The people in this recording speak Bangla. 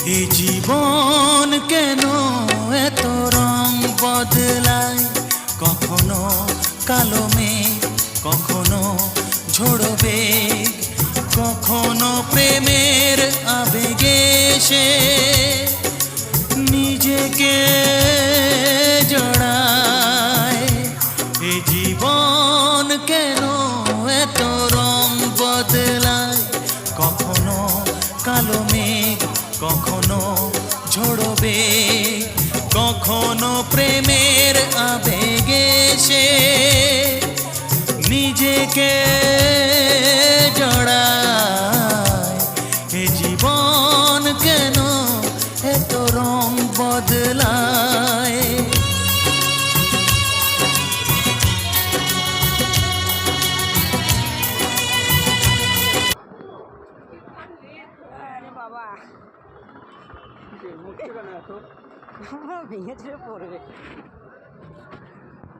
এ জীবন কেন এত রং বদলায়, কখনো কালো মেঘ, কখনো ঝোড়ো বেগ, কখনো প্রেমের আবেগে সে নিজেকে জড়ায়। এ জীবন কেন এত রং বদলায়, কখনো কালো মেঘ, কখনো ঝোড়ো বেগ, কখনো প্রেমের আবেগে সে নিজেকে জড়ায়। এ জীবন কেন এত রং বদলায়। বাবা ভেঙে চুরে পড়বে।